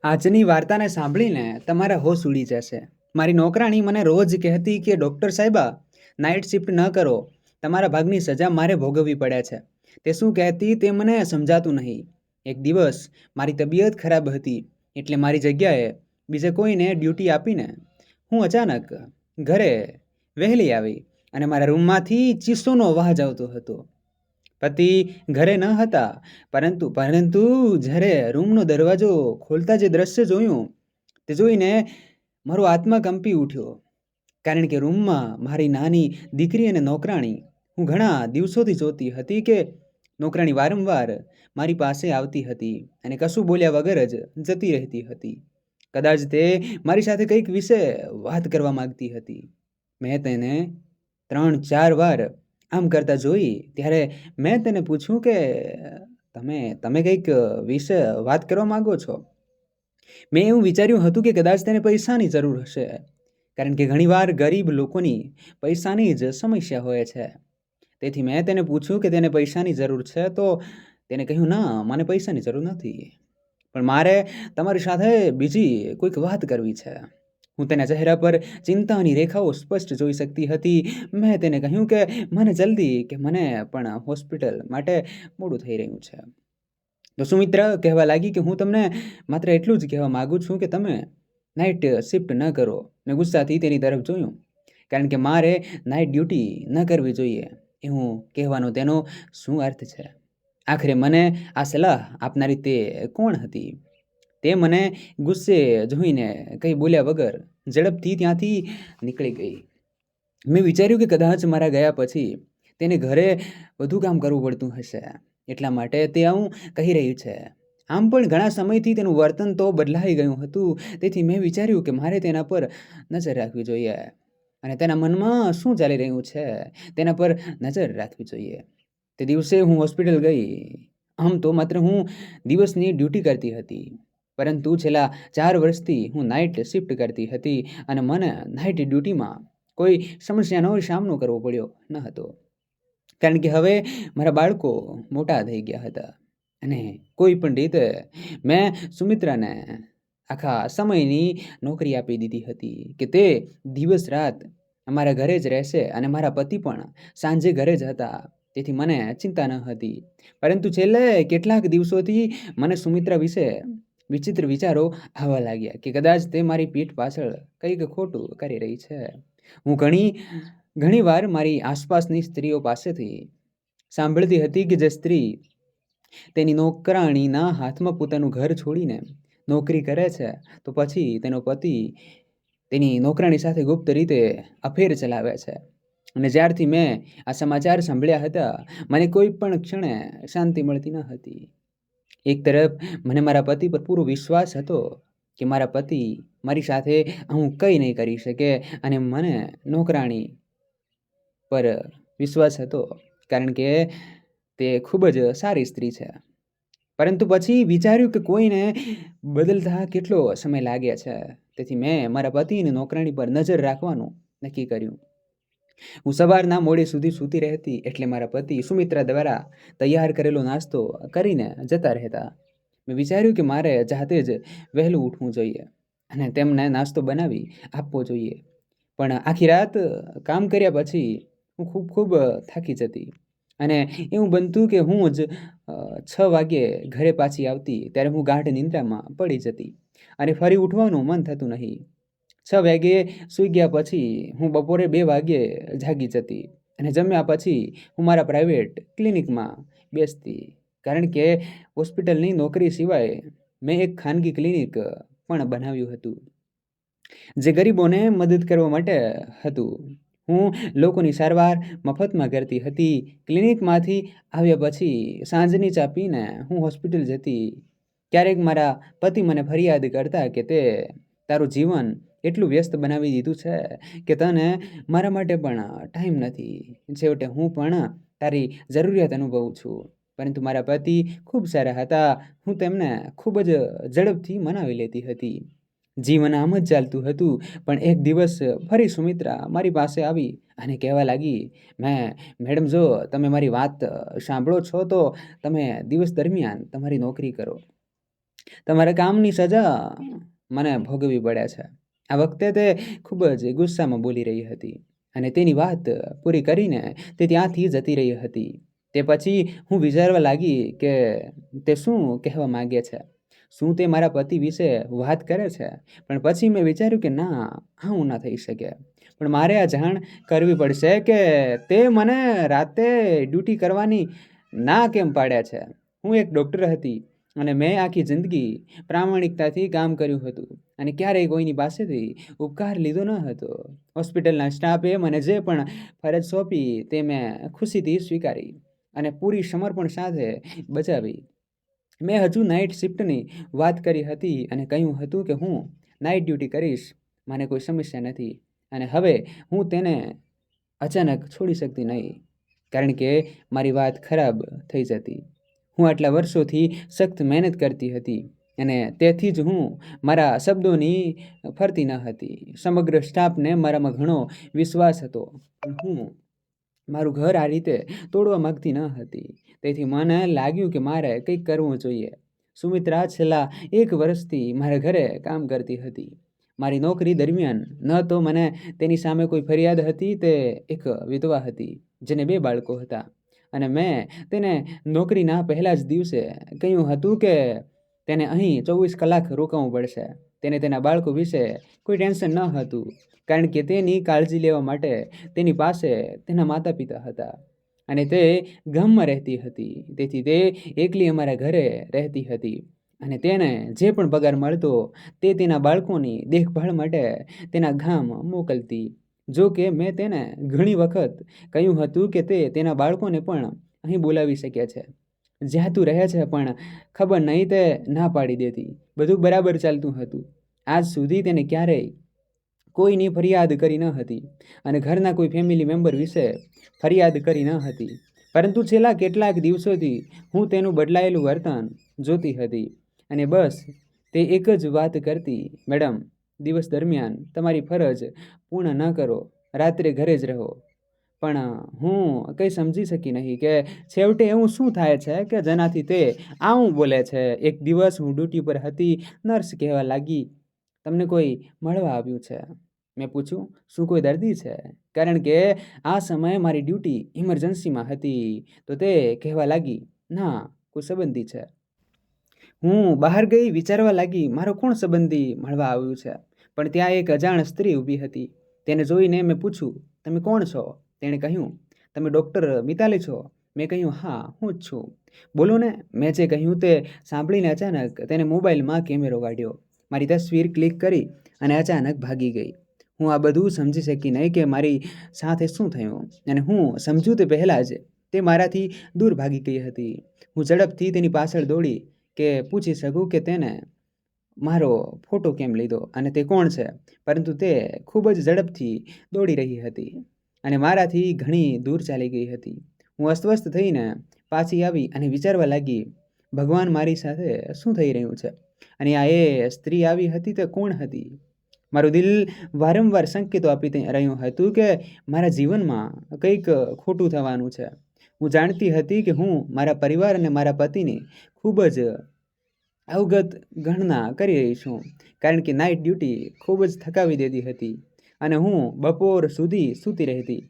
આજની વાર્તાને સાંભળીને તમારા હોશ ઉડી જશે. મારી નોકરાણી મને રોજ કહેતી કે ડૉક્ટર સાહેબા, નાઇટ શિફ્ટ ન કરો, તમારા ભાગની સજા મારે ભોગવવી પડે છે. તે શું કહેતી તે મને સમજાતું નહીં. એક દિવસ મારી તબિયત ખરાબ હતી એટલે મારી જગ્યાએ બીજે કોઈને ડ્યુટી આપીને હું અચાનક ઘરે વહેલી આવી અને મારા રૂમમાંથી ચીસોનો અવાજ આવતો હતો. પતિ ઘરે ન હતા, પરંતુ જ્યારે રૂમનો દરવાજો ખોલતા જે દ્રશ્ય જોયું તે જોઈને મારો આત્મા કંપી ઉઠ્યો. કારણ કે રૂમમાં મારી નાની દીકરી અને નોકરાણી હું ઘણા દિવસોથી જોતી હતી કે નોકરાણી વારંવાર મારી પાસે આવતી હતી અને કશું બોલ્યા વગર જ જતી રહેતી હતી. કદાચ તે મારી સાથે કંઈક વિશે વાત કરવા માંગતી હતી. મેં તેને 3-4 વાર આમ કરતા જોઈ ત્યારે મેં તેને પૂછ્યું કે તમે કંઈક વિશે વાત કરવા માંગો છો? મેં એવું વિચાર્યું હતું કે કદાચ તેને પૈસાની જરૂર હશે, કારણ કે ઘણીવાર ગરીબ લોકોની પૈસાની જ સમસ્યા હોય છે. તેથી મેં તેને પૂછ્યું કે તેને પૈસાની જરૂર છે, તો તેને કહ્યું, ના, મને પૈસાની જરૂર નથી, પણ મારે તમારી સાથે બીજી કોઈક વાત કરવી છે. હું તેના ચહેરા પર ચિંતાની રેખાઓ સ્પષ્ટ જોઈ શકતી હતી. મેં તેને કહ્યું કે મને પણ હોસ્પિટલ માટે મોડું થઈ રહ્યું છે. તો સુમિત્રા કહેવા લાગી કે હું તમને માત્ર એટલું જ કહેવા માગું છું કે તમે નાઇટ શિફ્ટ ન કરો. મેં ગુસ્સાથી તેની તરફ જોયું, કારણ કે મારે નાઇટ ડ્યુટી ન કરવી જોઈએ એવું કહેવાનો તેનો શું અર્થ છે? આખરે મને આ સલાહ આપનારી તે કોણ હતી? તે મને ગુસ્સે જોઈને કંઈ બોલ્યા વગર ઝડપથી ત્યાંથી નીકળી ગઈ. મેં વિચાર્યું કે કદાચ મારા ગયા પછી તેને ઘરે વધુ કામ કરવું પડતું હશે, એટલા માટે તે આવું કહી રહી છે. આમ પણ ઘણા સમયથી તેનું વર્તન તો બદલાઈ ગયું હતું. તેથી મેં વિચાર્યું કે મારે તેના પર નજર રાખવી જોઈએ અને તેના મનમાં શું ચાલી રહ્યું છે તેના પર નજર રાખવી જોઈએ. તે દિવસે હું હોસ્પિટલ ગઈ. આમ તો માત્ર હું દિવસની ડ્યુટી કરતી હતી, પરંતુ છેલ્લા 4 વર્ષથી હું નાઇટ શિફ્ટ કરતી હતી અને મને નાઇટ ડ્યુટીમાં કોઈ સમસ્યાનો સામનો કરવો પડ્યો ન હતો, કારણ કે હવે મારા બાળકો મોટા થઈ ગયા હતા અને કોઈ પણ રીતે મેં સુમિત્રાને આખા સમયની નોકરી આપી દીધી હતી કે તે દિવસ રાત અમારા ઘરે જ રહેશે અને મારા પતિ પણ સાંજે ઘરે જ હતા. તેથી મને ચિંતા ન હતી, પરંતુ છેલ્લે કેટલાક દિવસોથી મને સુમિત્રા વિશે વિચિત્ર વિચારો આવવા લાગ્યા કે કદાચ તે મારી પીઠ પાછળ કંઈક ખોટું કરી રહી છે. હું ઘણી વાર મારી આસપાસની સ્ત્રીઓ પાસેથી સાંભળતી હતી કે જે સ્ત્રી તેની નોકરાણીના હાથમાં પોતાનું ઘર છોડીને નોકરી કરે છે, તો પછી તેનો પતિ તેની નોકરાણી સાથે ગુપ્ત રીતે અફેર ચલાવે છે. અને જ્યારથી મેં આ સમાચાર સાંભળ્યા હતા, મને કોઈ પણ ક્ષણે શાંતિ મળતી ન હતી. એક તરફ મને મારા પતિ પર પૂરો વિશ્વાસ હતો કે મારા પતિ મારી સાથે હું કંઈ નહીં કરી શકે, અને મને નોકરાણી પર વિશ્વાસ હતો કારણ કે તે ખૂબ જ સારી સ્ત્રી છે. પરંતુ પછી વિચાર્યું કે કોઈને બદલતા કેટલો સમય લાગે છે. તેથી મેં મારા પતિ અને નોકરાણી પર નજર રાખવાનું નક્કી કર્યું. હું સવારના મોડે સુધી સૂતી રહેતી એટલે મારા પતિ સુમિત્રા દ્વારા તૈયાર કરેલો નાસ્તો કરીને જતા રહેતા. મેં વિચાર્યું કે મારે જાતે જ વહેલું ઉઠવું જોઈએ અને તેમને નાસ્તો બનાવી આપવો જોઈએ. પણ આખી રાત કામ કર્યા પછી હું ખૂબ થાકી જતી અને એવું બનતું કે હું જ 6 વાગ્યે ઘરે પાછી આવતી ત્યારે હું ગાઢ નિંદ્રામાં પડી જતી અને ફરી ઉઠવાનું મન થતું નહીં. 6 વાગ્યે સૂઈ ગયા પછી હું બપોરે 2 વાગ્યે જાગી જતી અને જમ્યા પછી હું મારા પ્રાઇવેટ ક્લિનિકમાં બેસતી, કારણ કે હોસ્પિટલની નોકરી સિવાય મેં એક ખાનગી ક્લિનિક પણ બનાવ્યું હતું, જે ગરીબોને મદદ કરવા માટે હતું. હું લોકોની સારવાર મફતમાં કરતી હતી. ક્લિનિકમાંથી આવ્યા પછી સાંજની ચા પીને હું હોસ્પિટલ જતી. ક્યારેક મારા પતિ મને ફરિયાદ કરતા કે તે તારું જીવન એટલું વ્યસ્ત બનાવી દીધું છે કે તને મારા માટે પણ ટાઈમ નથી. છેવટે હું પણ તારી જરૂરિયાત અનુભવું છું. પરંતુ મારા પતિ ખૂબ સારા હતા. હું તેમને ખૂબ જ ઝડપથી મનાવી લેતી હતી. જીવન આમ જ ચાલતું હતું. પણ એક દિવસ ફરી સુમિત્રા મારી પાસે આવી અને કહેવા લાગી, મેડમ, જો તમે મારી વાત સાંભળો છો તો તમે દિવસ દરમિયાન તમારી નોકરી કરો તમારા કામની સજા મને ભોગવવી પડે છે. આ વખતે તે ખૂબ જ ગુસ્સામાં બોલી રહી હતી અને તેની વાત પૂરી કરીને તે ત્યાંથી જતી રહી હતી. તે પછી હું વિચારવા લાગી કે તે શું કહેવા માંગે છે. શું તે મારા પતિ વિશે વાત કરે છે? પણ પછી મેં વિચાર્યું કે ના, આવું ના થઈ શકે. પણ મારે આ જાણ કરવી પડશે કે તે મને રાતે ડ્યુટી કરવાની ના કેમ પાડે છે. હું એક ડૉક્ટર હતી અને મેં આખી જિંદગી પ્રામાણિકતાથી કામ કર્યું હતું અને ક્યારેય કોઈની પાસેથી ઉપકાર લીધો ન હતો. હોસ્પિટલના સ્ટાફે મને જે પણ ફરજ સોંપી તે મેં ખુશીથી સ્વીકારી અને પૂરી સમર્પણ સાથે બજાવી. મેં હજુ નાઇટ શિફ્ટની વાત કરી હતી અને કહ્યું હતું કે હું નાઇટ ડ્યુટી કરીશ, મને કોઈ સમસ્યા નથી અને હવે હું તેને અચાનક છોડી શકતી નહીં, કારણ કે મારી વાત ખરાબ થઈ જતી. હું આટલા વર્ષોથી સખ્ત મહેનત કરતી હતી અને તેથી જ હું મારા શબ્દોની ફરતી ન હતી. સમગ્ર સ્ટાફને મારામાં ઘણો વિશ્વાસ હતો, પણ હું મારું ઘર આ રીતે તોડવા માંગતી ન હતી. તેથી મને લાગ્યું કે મારે કંઈક કરવું જોઈએ. સુમિત્રા છેલ્લા 1 વર્ષથી મારા ઘરે કામ કરતી હતી. મારી નોકરી દરમિયાન ન તો મને તેની સામે કોઈ ફરિયાદ હતી. તે એક વિધવા હતી જેને 2 બાળકો હતા અને મેં તેને નોકરીના પહેલા જ દિવસે કહ્યું હતું કે તેને અહીં 24 કલાક રોકાવું પડશે. તેને તેના બાળકો વિશે કોઈ ટેન્શન ન હતું, કારણ કે તેની કાળજી લેવા માટે તેની પાસે તેના માતા પિતા હતા અને તે ગામમાં રહેતી હતી. તેથી તે એકલી અમારા ઘરે રહેતી હતી અને તેને જે પણ પગાર મળતો તે તેના બાળકોની દેખભાળ માટે તેના ગામ મોકલતી. જો કે મેં તેને ઘણી વખત કહ્યું હતું કે તે તેના બાળકોને પણ અહીં બોલાવી શકે છે, જ્યાં તું રહે છે, પણ ખબર નહીં તે ના પાડી દેતી. બધું બરાબર ચાલતું હતું. આજ સુધી તેને ક્યારેય કોઈની ફરિયાદ કરી ન હતી અને ઘરના કોઈ ફેમિલી મેમ્બર વિશે ફરિયાદ કરી ન હતી. પરંતુ છેલ્લા કેટલાક દિવસોથી હું તેનું બદલાયેલું વર્તન જોતી હતી અને બસ તે એક જ વાત કરતી, મેડમ, દિવસ દરમિયાન તમારી ફરજ પૂર્ણ ન કરો, રાત્રે ઘરે જ રહો. પણ હું કંઈ સમજી શકી નહીં કે છેવટે એવું શું થાય છે કે જેનાથી તે આવું બોલે છે. એક દિવસ હું ડ્યુટી પર હતી. નર્સ કહેવા લાગી, તમને કોઈ મળવા આવ્યું છે? મેં પૂછ્યું, શું કોઈ દર્દી છે? કારણ કે આ સમયે મારી ડ્યુટી ઇમરજન્સીમાં હતી. તો તે કહેવા લાગી, ના, કોઈ સંબંધી છે. હું બહાર ગઈ, વિચારવા લાગી, મારો કોણ સંબંધી મળવા આવ્યું છે? પણ ત્યાં એક અજાણ સ્ત્રી ઊભી હતી. તેને જોઈને મેં પૂછ્યું, તમે કોણ છો? તેણે કહ્યું, તમે ડૉક્ટર મિતાલી છો? મેં કહ્યું, હા, હું જ છું. બોલો ને. મેં જે કહ્યું તે સાંભળીને અચાનક તેને મોબાઈલમાં કેમેરો કાઢ્યો, મારી તસવીર ક્લિક કરી અને અચાનક ભાગી ગઈ. હું આ બધું સમજી શકી નહીં કે મારી સાથે શું થયું, અને હું સમજું તે પહેલાં જ તે મારાથી દૂર ભાગી ગઈ હતી. હું ઝડપથી તેની પાછળ દોડી કે પૂછી શકું કે તેને મારો ફોટો કેમ લીધો અને તે કોણ છે, પરંતુ તે ખૂબ જ ઝડપથી દોડી રહી હતી અને મારાથી ઘણી દૂર ચાલી ગઈ હતી. હું અસ્વસ્થ થઈને પાછી આવી અને વિચારવા લાગી, ભગવાન, મારી સાથે શું થઈ રહ્યું છે? અને આ એ સ્ત્રી આવી હતી તે કોણ હતી? મારું દિલ વારંવાર સંકેતો આપી રહ્યું હતું કે મારા જીવનમાં કંઈક ખોટું થવાનું છે. હું જાણતી હતી કે હું મારા પરિવાર અને મારા પતિની ખૂબ જ અવગત ગણના કરી રહી છું, કારણ કે નાઇટ ડ્યુટી ખૂબ જ થકાવી દેતી હતી અને હું બપોર સુધી સૂતી રહેતી.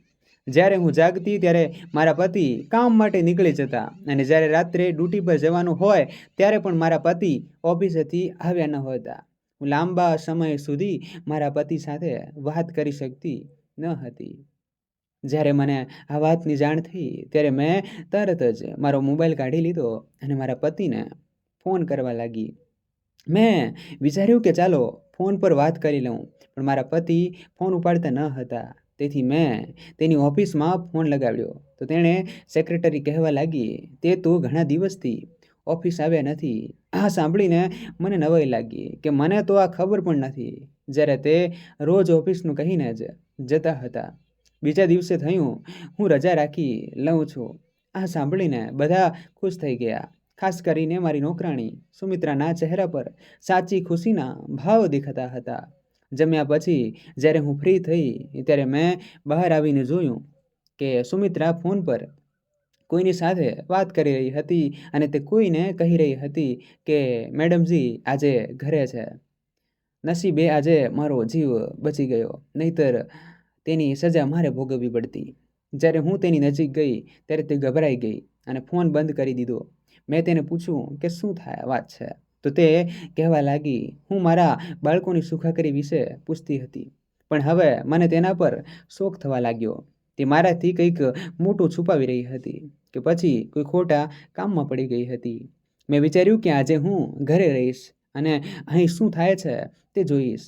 જ્યારે હું જાગતી ત્યારે મારા પતિ કામ માટે નીકળી જતા અને જ્યારે રાત્રે ડ્યુટી પર જવાનું હોય ત્યારે પણ મારા પતિ ઓફિસેથી આવ્યા ન હતા. હું લાંબા સમય સુધી મારા પતિ સાથે વાત કરી શકતી ન હતી. જ્યારે મને આ વાતની જાણ થઈ ત્યારે મેં તરત જ મારો મોબાઈલ કાઢી લીધો અને મારા પતિને ફોન કરવા લાગી. મેં વિચાર્યું કે ચાલો ફોન પર વાત કરી લઉં, પણ મારા પતિ ફોન ઉપાડતા ન હતા. તેથી મેં તેની ઓફિસમાં ફોન લગાવ્યો તો તેણે સેક્રેટરી કહેવા લાગી, તે તો ઘણા દિવસથી ઓફિસ આવ્યા નથી. આ સાંભળીને મને નવાઈ લાગી કે મને તો આ ખબર પણ નથી, જ્યારે તે રોજ ઓફિસનું કહીને જ જતા હતા. બીજા દિવસે થયું, હું રજા રાખી લઉં છું. આ સાંભળીને બધા ખુશ થઈ ગયા, ખાસ કરીને મારી નોકરાણી સુમિત્રાના ચહેરા પર સાચી ખુશીના ભાવ દેખાતા હતા. જમ્યા પછી જ્યારે હું ફ્રી થઈ ત્યારે મેં બહાર આવીને જોયું કે સુમિત્રા ફોન પર કોઈની સાથે વાત કરી રહી હતી અને તે કોઈને કહી રહી હતી કે મેડમજી આજે ઘરે છે. નસીબે આજે મારો જીવ બચી ગયો, નહીંતર તેની સજા મારે ભોગવવી પડતી. જ્યારે હું તેની નજીક ગઈ ત્યારે તે ગભરાઈ ગઈ અને ફોન બંધ કરી દીધો. મેં તેને પૂછ્યું કે શું વાત છે, તો તે કહેવા લાગી, હું મારા બાળકોની સુખાકારી વિશે પૂછતી હતી, પણ હવે મને તેના પર શોખ થવા લાગ્યો. તે મારાથી કંઈક મોટું છુપાવી રહી હતી કે પછી કોઈ ખોટા કામમાં પડી ગઈ હતી. મેં વિચાર્યું કે આજે હું ઘરે રહીશ અને અહીં શું થાય છે તે જોઈશ,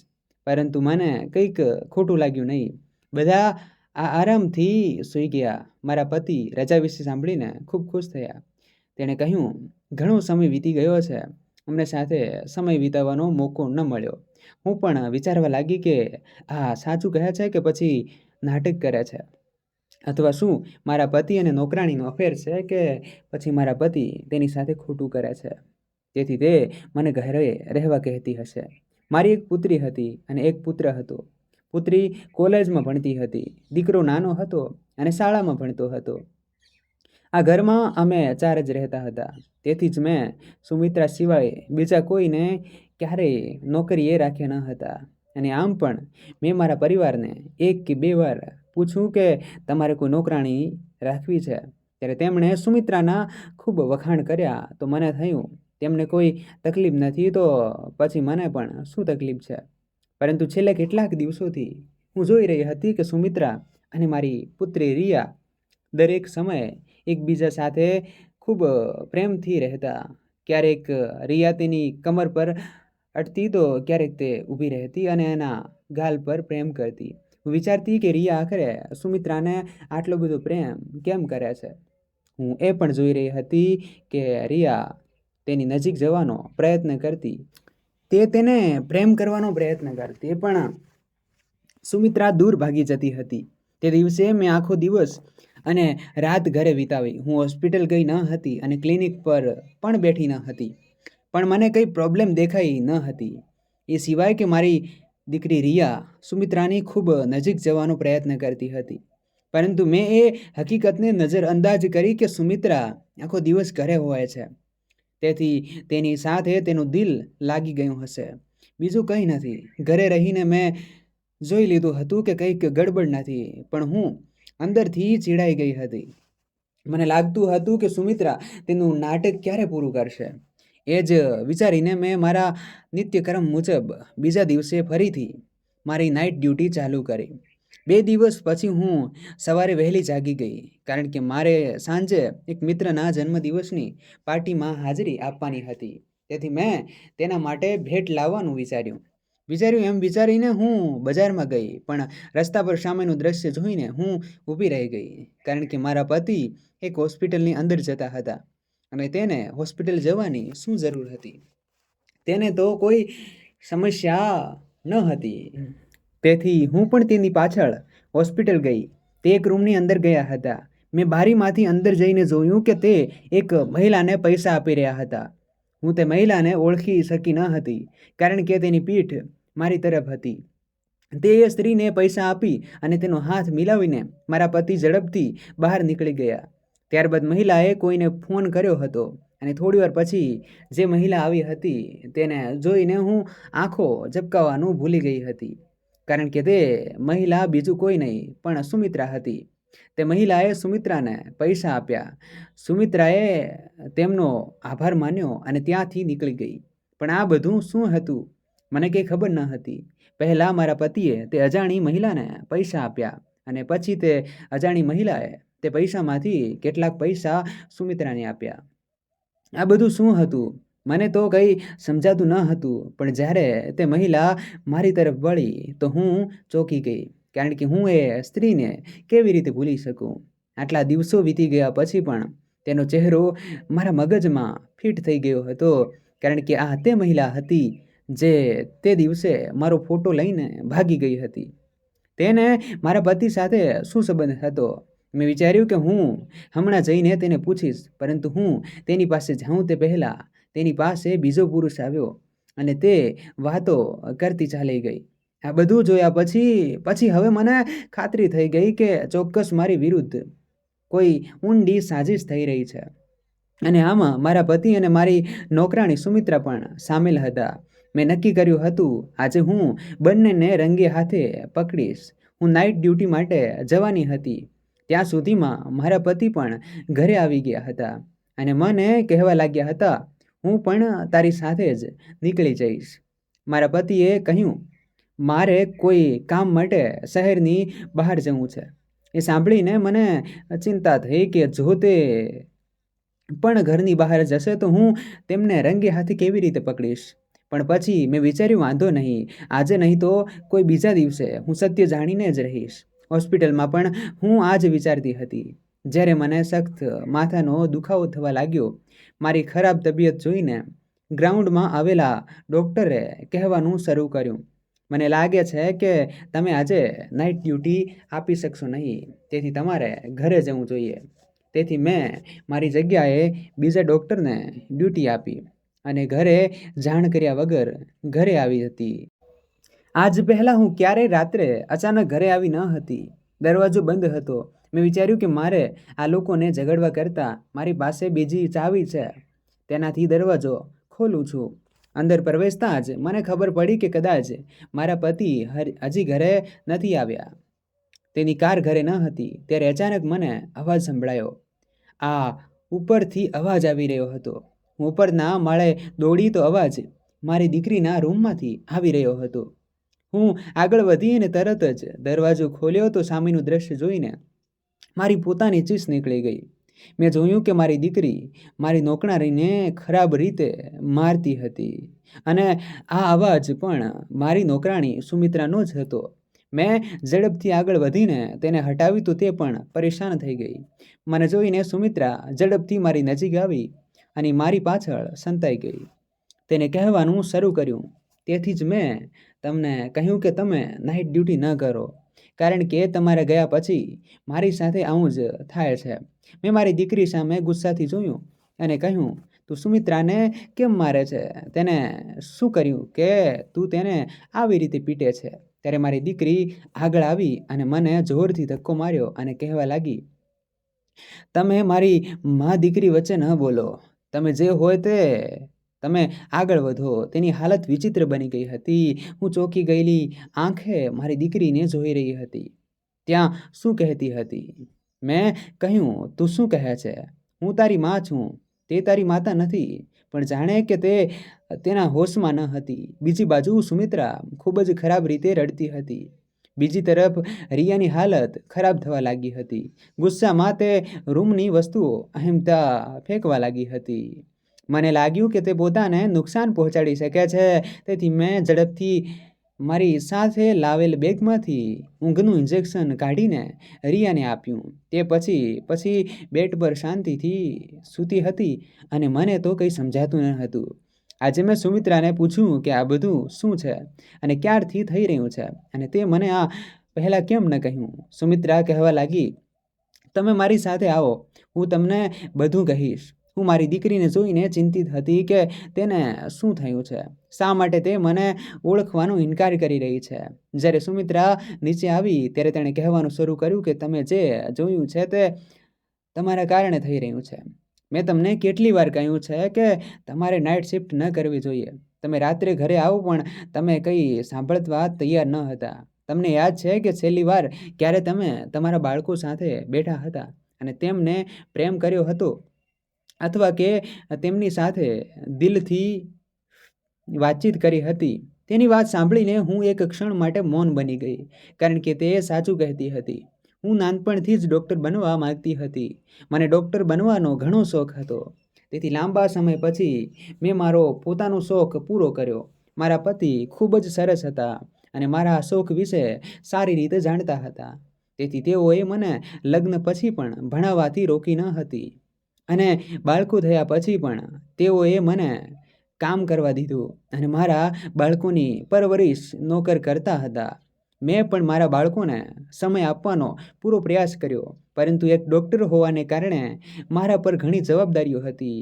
પરંતુ મને કંઈક ખોટું લાગ્યું નહીં. બધા આરામથી સૂઈ ગયા. મારા પતિ રજા વિશે સાંભળીને ખૂબ ખુશ થયા. તેણે કહ્યું, ઘણો સમય વીતી ગયો છે, અમને સાથે સમય વિતાવવાનો મોકો ન મળ્યો. હું પણ વિચારવા લાગી કે આ સાચું કહે છે કે પછી નાટક કરે છે, અથવા શું મારા પતિ અને નોકરાણીનો અફેર છે કે પછી મારા પતિ તેની સાથે ખોટું કરે છે. તેથી તે મને ઘરે રહેવા કહેતી હશે. મારી એક પુત્રી હતી અને એક પુત્ર હતો. પુત્રી કોલેજમાં ભણતી હતી, દીકરો નાનો હતો અને શાળામાં ભણતો હતો. આ ઘરમાં અમે 4 જ રહેતા હતા. તેથી જ મેં સુમિત્રા સિવાય બીજા કોઈને ક્યારેય નોકરીએ રાખ્યા ન હતા. અને આમ પણ મેં મારા પરિવારને 1 કે 2 વાર પૂછ્યું કે તમારે કોઈ નોકરાણી રાખવી છે. ત્યારે તેમણે સુમિત્રાના ખૂબ વખાણ કર્યા. તો મને થયું તેમને કોઈ તકલીફ નથી તો પછી મને પણ શું તકલીફ છે. પરંતુ છેલ્લા કેટલાક દિવસોથી હું જોઈ રહી હતી કે સુમિત્રા અને મારી પુત્રી રિયા દરેક સમયે એકબીજા સાથે ખૂબ પ્રેમથી રહેતા. ક્યારેક રિયા તેની કમર પર અડતી તો ક્યારેક તે ઊભી રહેતી અને એના ગાલ પર પ્રેમ કરતી. હું વિચારતી કે રિયા આખરે સુમિત્રાને આટલો બધો પ્રેમ કેમ કરે છે. હું એ પણ જોઈ રહી હતી કે રિયા તેની નજીક જવાનો પ્રયત્ન કરતી, તે તેને પ્રેમ કરવાનો પ્રયત્ન કરતી, પણ સુમિત્રા દૂર ભાગી જતી હતી. તે દિવસે મેં આખો દિવસ અને રાત ઘરે વિતાવી. હું હોસ્પિટલ ગઈ ન હતી અને ક્લિનિક પર પણ બેઠી ન હતી, પણ મને કંઈ પ્રોબ્લેમ દેખાઈ ન હતી. એ સિવાય કે મારી દીકરી રિયા સુમિત્રાની ખૂબ નજીક જવાનો પ્રયત્ન કરતી હતી. પરંતુ મેં એ હકીકતને નજરઅંદાજ કરી કે સુમિત્રા આખો દિવસ ઘરે હોય છે, તેથી તેની સાથે તેનું દિલ લાગી ગયું હશે, બીજું કંઈ નથી. ઘરે રહીને મેં જોઈ લીધું હતું કે કંઈક ગડબડ નથી, પણ હું અંદરથી ચીડાઈ ગઈ હતી. મને લાગતું હતું કે સુમિત્રા તેનું નાટક ક્યારે પૂરું કરશે. એ જ વિચારીને મેં મારા નિત્યક્રમ મુજબ બીજા દિવસે ફરીથી મારી નાઇટ ડ્યુટી ચાલુ કરી. 2 દિવસ પછી હું સવારે વહેલી જાગી ગઈ, કારણ કે મારે સાંજે એક મિત્રના જન્મદિવસની પાર્ટીમાં હાજરી આપવાની હતી. તેથી મેં તેના માટે ભેટ લાવવાનું વિચાર્યું. એમ વિચારીને હું બજારમાં ગઈ, પણ રસ્તા પર સામેનું દ્રશ્ય જોઈને હું ઊભી રહી ગઈ, કારણ કે મારા પતિ એક હોસ્પિટલની અંદર જતા હતા અને તેને હોસ્પિટલ જવાની શું જરૂર હતી. તેને તો કોઈ સમસ્યા ન હતી, તેથી હું પણ તેની પાછળ હોસ્પિટલ ગઈ. તે એક રૂમની અંદર ગયા હતા. મેં બારીમાંથી અંદર જઈને જોયું કે તે એક મહિલાને પૈસા આપી રહ્યા હતા. હું તે મહિલાને ઓળખી શકી ન હતી, કારણ કે તેની પીઠ મારી તરફ હતી. તે એ સ્ત્રીને પૈસા આપી અને તેનો હાથ મિલાવીને મારા પતિ ઝડપથી બહાર નીકળી ગયા. ત્યારબાદ મહિલાએ કોઈને ફોન કર્યો હતો અને થોડીવાર પછી જે મહિલા આવી હતી તેને જોઈને હું આંખો ઝબકાવવાનું ભૂલી ગઈ હતી, કારણ કે તે મહિલા બીજું કોઈ નહીં પણ સુમિત્રા હતી. તે મહિલાએ સુમિત્રાને પૈસા આપ્યા. સુમિત્રાએ તેમનો આભાર માન્યો અને ત્યાંથી નીકળી ગઈ. પણ આ બધું શું હતું મને કંઈ ખબર ન હતી. પહેલાં મારા પતિએ તે અજાણી મહિલાને પૈસા આપ્યા અને પછી તે અજાણી મહિલાએ તે પૈસામાંથી કેટલાક પૈસા સુમિત્રાને આપ્યા. આ બધું શું હતું મને તો કંઈ સમજાતું ન હતું. પણ જ્યારે તે મહિલા મારી તરફ વળી તો હું ચોંકી ગઈ, કારણ કે હું એ સ્ત્રીને કેવી રીતે ભૂલી શકું. આટલા દિવસો વીતી ગયા પછી પણ તેનો ચહેરો મારા મગજમાં ફિટ થઈ ગયો હતો, કારણ કે આ તે મહિલા હતી જે તે દિવસે મારો ફોટો લઈને ભાગી ગઈ હતી. તેને મારા પતિ સાથે શું સંબંધ હતો. મેં વિચાર્યું કે હું હમણાં જઈને તેને પૂછીશ, પરંતુ હું તેની પાસે જાઉં તે પહેલાં તેની પાસે બીજો પુરુષ આવ્યો અને તે વાતો કરતી ચાલી ગઈ. આ બધું જોયા પછી હવે મને ખાતરી થઈ ગઈ કે ચોક્કસ મારી વિરુદ્ધ કોઈ ઊંડી સાજિશ થઈ રહી છે. અને આમાં મારા પતિ અને મારી નોકરાણી સુમિત્રા પણ સામેલ હતા. મેં નક્કી કર્યું હતું, આજે હું બંનેને રંગે હાથે પકડીશ. હું નાઇટ ડ્યુટી માટે જવાની હતી. ત્યાં સુધીમાં મારા પતિ પણ ઘરે આવી ગયા હતા અને મને કહેવા લાગ્યા હતા, હું પણ તારી સાથે જ નીકળી જઈશ. મારા પતિએ કહ્યું, મારે કોઈ કામ માટે શહેરની બહાર જવું છે. એ સાંભળીને મને ચિંતા થઈ કે જો તે પણ ઘરની બહાર જશે તો હું તેમને રંગે હાથે કેવી રીતે પકડીશ. પણ પછી મેં વિચાર્યું, વાંધો નહીં, આજે નહીં તો કોઈ બીજા દિવસે હું સત્ય જાણીને જ રહીશ. હોસ્પિટલમાં પણ હું આ જ વિચારતી હતી. જ્યારે મને સખત માથાનો દુખાવો થવા લાગ્યો. મારી ખરાબ તબિયત જોઈને ગ્રાઉન્ડમાં આવેલા ડૉક્ટરે કહેવાનું શરૂ કર્યું, મને લાગે છે કે તમે આજે નાઇટ ડ્યુટી આપી શકશો નહીં, તેથી તમારે ઘરે જવું જોઈએ. તેથી મેં મારી જગ્યાએ બીજા ડૉક્ટરને ડ્યુટી આપી અને ઘરે જાણ કર્યા વગર ઘરે આવી હતી. આજ પહેલાં હું ક્યારેય રાત્રે અચાનક ઘરે આવી ન હતી. દરવાજો બંધ હતો. મેં વિચાર્યું કે મારે આ લોકોને ઝઘડવા કરતાં મારી પાસે બીજી ચાવી છે, તેનાથી દરવાજો ખોલું છું. અંદર પ્રવેશતાં જ મને ખબર પડી કે કદાચ મારા પતિ હજી ઘરે નથી આવ્યા. તેની કાર ઘરે ન હતી. ત્યારે અચાનક મને અવાજ સંભળાયો. આ ઉપરથી અવાજ આવી રહ્યો હતો. હું ઉપરના માળે દોડી તો અવાજ મારી દીકરીના રૂમમાંથી આવી રહ્યો હતો. હું આગળ વધી અને તરત જ દરવાજો ખોલ્યો તો સામેનું દ્રશ્ય જોઈને મારી પોતાની ચીસ નીકળી ગઈ. મેં જોયું કે મારી દીકરી મારી નોકરાણીને ખરાબ રીતે મારતી હતી અને આ અવાજ પણ મારી નોકરાણી સુમિત્રાનો જ હતો. મેં ઝડપથી આગળ વધીને તેને હટાવી તો તે પણ પરેશાન થઈ ગઈ. મને જોઈને સુમિત્રા ઝડપથી મારી નજીક આવી અને મારી પાછળ સંતાઈ ગઈ. તેને કહેવાનું શરૂ કર્યું, તેથી જ મેં તમને કહ્યું કે તમે નાઇટ ડ્યુટી ન કરો, કારણ કે તમારે ગયા પછી મારી સાથે આવું જ થાય છે. મેં મારી દીકરી સામે ગુસ્સાથી જોયું અને કહ્યું, તું સુમિત્રાને કેમ મારે છે? તેને શું કર્યું કે તું તેને આવી રીતે પીટે છે? ત્યારે મારી દીકરી આગળ આવી અને મને જોરથી ધક્કો માર્યો અને કહેવા લાગી, તમે મારી મા દીકરી વચ્ચે ન બોલો. તમે જે હોય તે તમે આગળ વધો. તેની હાલત વિચિત્ર બની ગઈ હતી. હું ચોંકી ગયેલી આંખે મારી દીકરીને જોઈ રહી હતી. ત્યાં શું કહેતી હતી? મેં કહ્યું, તું શું કહે છે? હું તારી માં છું, તે તારી માતા નથી. પણ જાણે કે તે તેના હોશમાં ન હતી. બીજી બાજુ સુમિત્રા ખૂબ જ ખરાબ રીતે રડતી હતી. બીજી તરફ રિયાની હાલત ખરાબ થવા લાગી હતી. ગુસ્સામાં તે રૂમની વસ્તુઓ અહેમતા ફેંકવા લાગી હતી. મને લાગ્યું કે તે પોતાને નુકસાન પહોંચાડી શકે છે. તેથી મેં ઝડપથી મારી સાથે લાવેલ બેગમાંથી ઊંઘનું ઇન્જેક્શન કાઢીને રિયાને આપ્યું. તે પછી બેડ પર શાંતિથી સૂતી હતી અને મને તો કંઈ સમજાતું ન હતું. આજે મેં સુમિત્રાને પૂછ્યું કે આ બધું શું છે અને ક્યારથી થઈ રહ્યું છે અને તે મને આ પહેલાં કેમ ન કહ્યું? સુમિત્રા કહેવા લાગી, તમે મારી સાથે આવો, હું તમને બધું કહીશ. હું મારી દીકરીને જોઈને ચિંતિત હતી કે તેને શું થયું છે, શા માટે તે મને ઓળખવાનો ઇનકાર કરી રહી છે. જ્યારે સુમિત્રા નીચે આવી ત્યારે તેણે કહેવાનું શરૂ કર્યું કે તમે જે જોયું છે તે તમારા કારણે થઈ રહ્યું છે. મેં તમને કેટલી વાર કહ્યું છે કે તમારે નાઇટ શિફ્ટ ન કરવી જોઈએ. તમે રાત્રે ઘરે આવો પણ તમે કંઈ સાંભળવા તૈયાર ન હતા. તમને યાદ છે કે છેલ્લી વાર ક્યારે તમે તમારા બાળકો સાથે બેઠા હતા અને તેમને પ્રેમ કર્યો હતો અથવા કે તેમની સાથે દિલથી વાતચીત કરી હતી? તેની વાત સાંભળીને હું એક ક્ષણ માટે મૌન બની ગઈ, કારણ કે તે સાચું કહેતી હતી. હું નાનપણથી જ ડૉક્ટર બનવા માંગતી હતી. મને ડૉક્ટર બનવાનો ઘણો શોખ હતો. તેથી લાંબા સમય પછી મેં મારો પોતાનો શોખ પૂરો કર્યો. મારા પતિ ખૂબ જ સરસ હતા અને મારા શોખ વિશે સારી રીતે જાણતા હતા. તેથી તેઓએ મને લગ્ન પછી પણ ભણાવવાથી રોકી ન હતી અને બાળકો થયા પછી પણ તેઓએ મને કામ કરવા દીધું અને મારા બાળકોની પરવરિશ નોકર કરતા હતા. મેં પણ મારા બાળકોને સમય આપવાનો પૂરો પ્રયાસ કર્યો, પરંતુ એક ડૉક્ટર હોવાને કારણે મારા પર ઘણી જવાબદારીઓ હતી.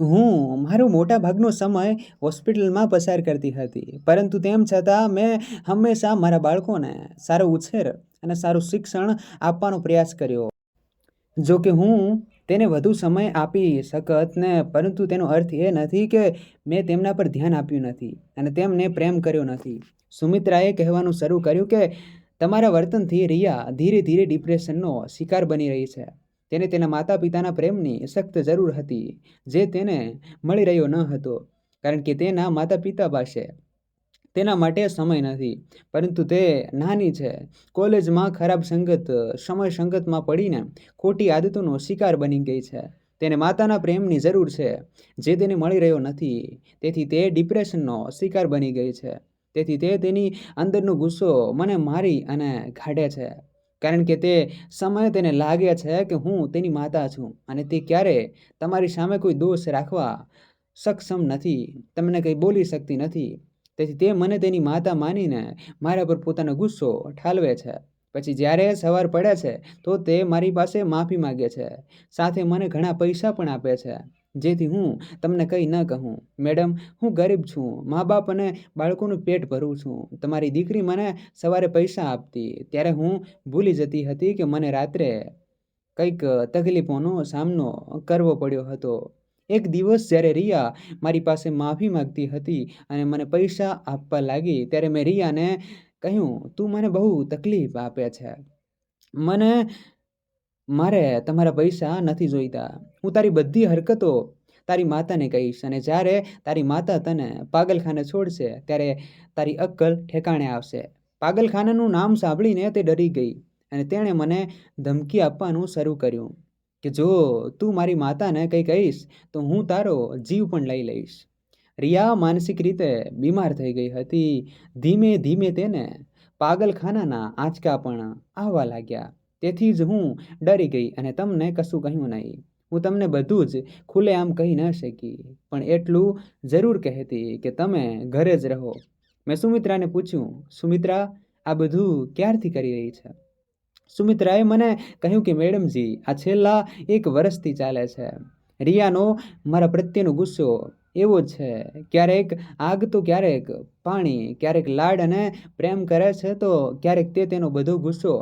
હું મારો મોટા ભાગનો સમય હોસ્પિટલમાં પસાર કરતી હતી, પરંતુ તેમ છતાં મેં હંમેશા મારા બાળકોને સારો ઉછેર અને સારું શિક્ષણ આપવાનો પ્રયાસ કર્યો. જો કે હું તેને વધુ સમય આપી શકત ને, પરંતુ તેનો અર્થ એ નથી કે મેં તેમના પર ધ્યાન આપ્યું નથી અને તેમને પ્રેમ કર્યો નથી. સુમિત્રાએ કહેવાનું શરૂ કર્યું કે તમારા વર્તનથી રિયા ધીરે ધીરે ડિપ્રેશનનો શિકાર બની રહી છે. તેને તેના માતા પિતાના પ્રેમની સખ્ત જરૂર હતી, જે તેને મળી રહ્યો ન હતો, કારણ કે તેના માતા પિતા પાસે તેના માટે સમય નથી. પરંતુ તે નાની છે, કોલેજમાં ખરાબ સંગત, સમય સંગતમાં પડીને ખોટી આદતોનો શિકાર બની ગઈ છે. તેને માતાના પ્રેમની જરૂર છે, જે તેને મળી રહ્યો નથી. તેથી તે ડિપ્રેશનનો શિકાર બની ગઈ છે. તેથી તે તેની અંદરનો ગુસ્સો મને મારી અને કાઢે છે, કારણ કે તે સમયે તેને લાગે છે કે હું તેની માતા છું અને તે ક્યારેય તમારી સામે કોઈ દોષ રાખવા સક્ષમ નથી, તમને કંઈ બોલી શકતી નથી. તેથી તે મને તેની માતા માનીને મારા પર પોતાનો ગુસ્સો ઠાલવે છે. પછી જ્યારે સવાર પડે છે તો તે મારી પાસે માફી માગે છે, સાથે મને ઘણા પૈસા પણ આપે છે, જેથી હું તમને કંઈ ન કહું. મેડમ, હું ગરીબ છું, મા બાપ અને બાળકોનું પેટ ભરું છું. તમારી દીકરી મને સવારે પૈસા આપતી ત્યારે હું ભૂલી જતી હતી કે મને રાત્રે કંઈક તકલીફોનો સામનો કરવો પડ્યો હતો. એક દિવસ જ્યારે રિયા મારી પાસે માફી માંગતી હતી અને મને પૈસા આપવા લાગી, ત્યારે મેં રિયાને કહ્યું, તું મને બહુ તકલીફ આપે છે. મારે તમારા પૈસા નથી જોઈતા. હું તારી બધી હરકતો તારી માતાને કહીશ અને જ્યારે તારી માતા તને પાગલખાને છોડશે ત્યારે તારી અક્કલ ઠેકાણે આવશે. પાગલખાનાનું નામ સાંભળીને તે ડરી ગઈ અને તેણે મને ધમકી આપવાનું શરૂ કર્યું કે જો તું મારી માતાને કંઈ કહીશ તો હું તારો જીવ પણ લઈ લઈશ. રિયા માનસિક રીતે બીમાર થઈ ગઈ હતી. ધીમે ધીમે તેને પાગલખાનાના આંચકા પણ આવવા લાગ્યા. તેથી જ હું ડરી ગઈ અને તમને કશું કહ્યું નહીં. હું તમને બધું જ ખુલ્લેઆમ કહી ન શકી, પણ એટલું જરૂર કહેતી કે તમે ઘરે જ રહો. મેં સુમિત્રાને પૂછ્યું, સુમિત્રા, આ બધું ક્યારથી કરી રહી છે? સુમિત્રાએ મને કહ્યું કે મેડમજી, આ છેલ્લા 1 વર્ષથી ચાલે છે. રિયાનો મારા પ્રત્યેનો ગુસ્સો એવો જ છે, ક્યારેક આગ તો ક્યારેક પાણી, ક્યારેક લાડ અને પ્રેમ કરે છે તો ક્યારેક તે તેનો બધો ગુસ્સો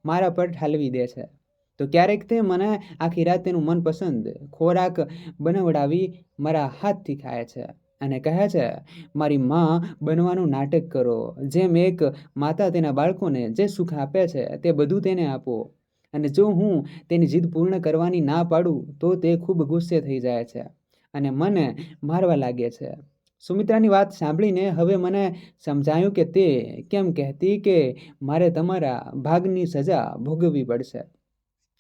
મારા પર ઠાલવી દે છે. તો ક્યારેક તે મને આખી રાત તેનું મનપસંદ ખોરાક બનાવડાવી મારા હાથથી ખાય છે અને કહે છે, મારી માં બનવાનું નાટક કરો. જેમ એક માતા તેના બાળકોને જે સુખ આપે છે તે બધું તેને આપો. અને જો હું તેની જીદ પૂર્ણ કરવાની ના પાડું તો તે ખૂબ ગુસ્સે થઈ જાય છે અને મને મારવા લાગે છે. સુમિત્રાની વાત સાંભળીને હવે મને સમજાયું કે તે કેમ કહેતી કે મારે તમારા ભાગની સજા ભોગવવી પડશે.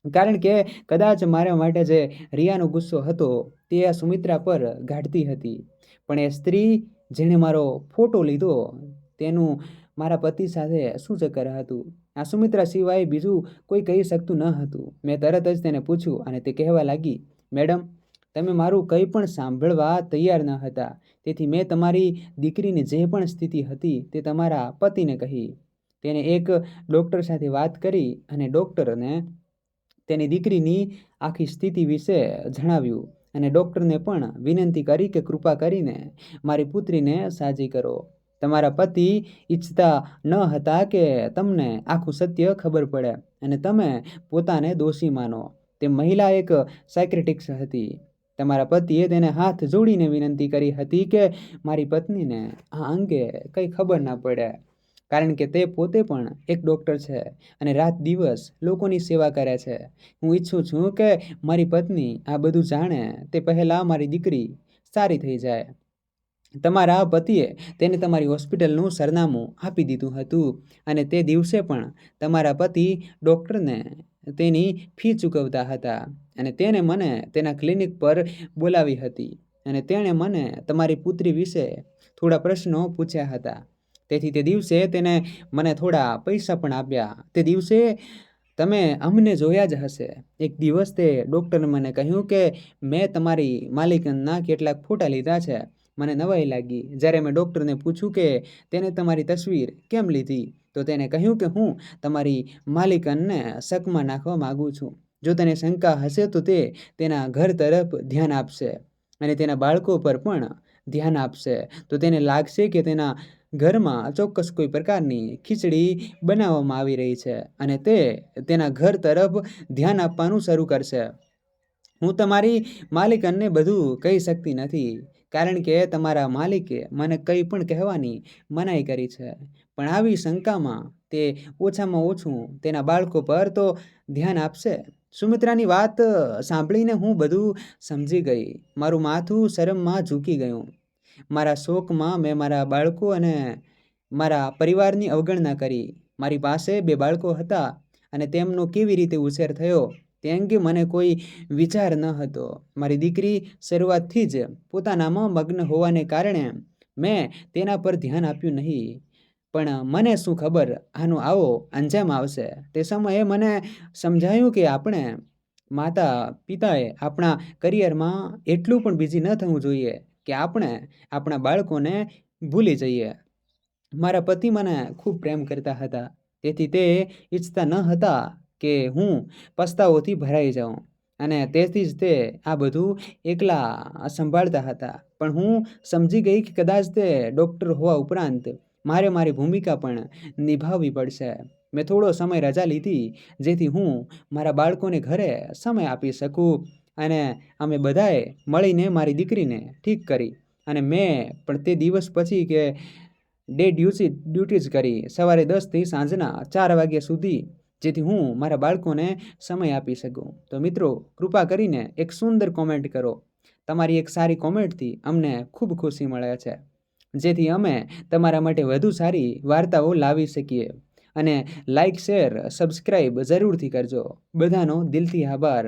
કારણ કે કદાચ મારા માટે જે રિયાનો ગુસ્સો હતો તે આ સુમિત્રા પર ગાઢતી હતી. પણ એ સ્ત્રી જેણે મારો ફોટો લીધો તેનું મારા પતિ સાથે શું ચક્કર હતું? આ સુમિત્રા સિવાય બીજું કોઈ કહી શકતું ન હતું. મેં તરત જ તેને પૂછ્યું અને તે કહેવા લાગી, મેડમ, તમે મારું કંઈ પણ સાંભળવા તૈયાર ન હતા. તેથી મેં તમારી દીકરીની જે પણ સ્થિતિ હતી તે તમારા પતિને કહી. તેને એક ડૉક્ટર સાથે વાત કરી અને ડૉક્ટરને તેની દીકરીની આખી સ્થિતિ વિશે જણાવ્યું અને ડૉક્ટરને પણ વિનંતી કરી કે કૃપા કરીને મારી પુત્રીને સાજી કરો. તમારા પતિ ઈચ્છતા ન હતા કે તમને આખું સત્ય ખબર પડે અને તમે પોતાને દોષી માનો. તે મહિલા એક સાયક્રેટિક્સ હતી. તમારા પતિએ તેને હાથ જોડીને વિનંતી કરી હતી કે મારી પત્નીને આ અંગે કંઈ ખબર ના પડે, કારણ કે તે પોતે પણ એક ડૉક્ટર છે અને રાત દિવસ લોકોની સેવા કરે છે. હું ઈચ્છું છું કે મારી પત્ની આ બધું જાણે તે પહેલાં મારી દીકરી સારી થઈ જાય. તમારા પતિએ તેને તમારી હોસ્પિટલનું સરનામું આપી દીધું હતું અને તે દિવસે પણ તમારા પતિ ડૉક્ટરને તેની ફી ચૂકવતા હતા અને તેને મને તેના ક્લિનિક પર બોલાવી હતી અને તેણે મને તમારી પુત્રી વિશે થોડા પ્રશ્નો પૂછ્યા હતા. તેથી તે દિવસે તેને મને થોડા પૈસા પણ આપ્યા. તે દિવસે તમે અમને જોયા જ હશે. એક દિવસ તે ડૉક્ટરે મને કહ્યું કે મેં તમારી માલિકના કેટલાક ફોટા લીધા છે. મને નવાઈ લાગી જ્યારે મેં ડૉક્ટરને પૂછ્યું કે તેને તમારી તસવીર કેમ લીધી, તો તેને કહ્યું કે હું તમારી માલિકનને શકમાં નાખવા માગું છું. જો તેને શંકા હશે તો તે તેના ઘર તરફ ધ્યાન આપશે અને તેના બાળકો પર પણ ધ્યાન આપશે. તો તેને લાગશે કે તેના ઘરમાં ચોક્કસ કોઈ પ્રકારની ખીચડી બનાવવામાં આવી રહી છે અને તે તેના ઘર તરફ ધ્યાન આપવાનું શરૂ કરશે. હું તમારી માલિકને બધું કહી શકતી નથી કારણ કે તમારા માલિકે મને કંઈ પણ કહેવાની મનાઈ કરી છે. પણ આવી શંકામાં તે ઓછામાં ઓછું તેના બાળકો પર તો ધ્યાન આપશે. સુમિત્રાની વાત સાંભળીને હું બધું સમજી ગઈ. મારું માથું શરમમાં ઝૂકી ગયું. મારા શોકમાં મેં મારા બાળકો અને મારા પરિવારની અવગણના કરી. મારી પાસે 2 બાળકો હતા અને તેમનો કેવી રીતે ઉછેર થયો તે અંગે મને કોઈ વિચાર ન હતો. મારી દીકરી શરૂઆતથી જ પોતાનામાં મગ્ન હોવાને કારણે મેં તેના પર ધ્યાન આપ્યું નહીં. પણ મને શું ખબર આનો આવો અંજામ આવશે. તે સમયે મને સમજાયું કે આપણે માતા પિતાએ આપણા કરિયરમાં એટલું પણ બિઝી ન થવું જોઈએ કે આપણે આપણા બાળકોને ભૂલી જઈએ. મારા પતિ મને ખૂબ પ્રેમ કરતા હતા, તેથી તે ઈચ્છતા ન હતા કે હું પસ્તાવોથી ભરાઈ જાઉં અને તેથી જ તે આ બધું એકલા સંભાળતા હતા. પણ હું સમજી ગઈ કે કદાચ તે ડૉક્ટર હોવા ઉપરાંત મારે મારી ભૂમિકા પણ નિભાવવી પડશે. મેં થોડો સમય રજા લીધી જેથી હું મારા બાળકોને ઘરે સમય આપી શકું અને અમે બધાએ મળીને મારી દીકરીને ઠીક કરી અને મેં પણ તે દિવસ પછી કે ડે ડ્યુટી જ કરી, સવારે 10થી સાંજના 4 વાગ્યા સુધી, જેથી હું મારા બાળકોને સમય આપી શકું. તો મિત્રો, કૃપા કરીને એક સુંદર કોમેન્ટ કરો. તમારી એક સારી કોમેન્ટથી અમને ખૂબ ખુશી મળે છે, જેથી અમે તમારા માટે વધુ સારી વાર્તાઓ લાવી શકીએ. અને લાઇક, શેર, સબસ્ક્રાઈબ જરૂરથી કરજો. બધાનો દિલથી આભાર.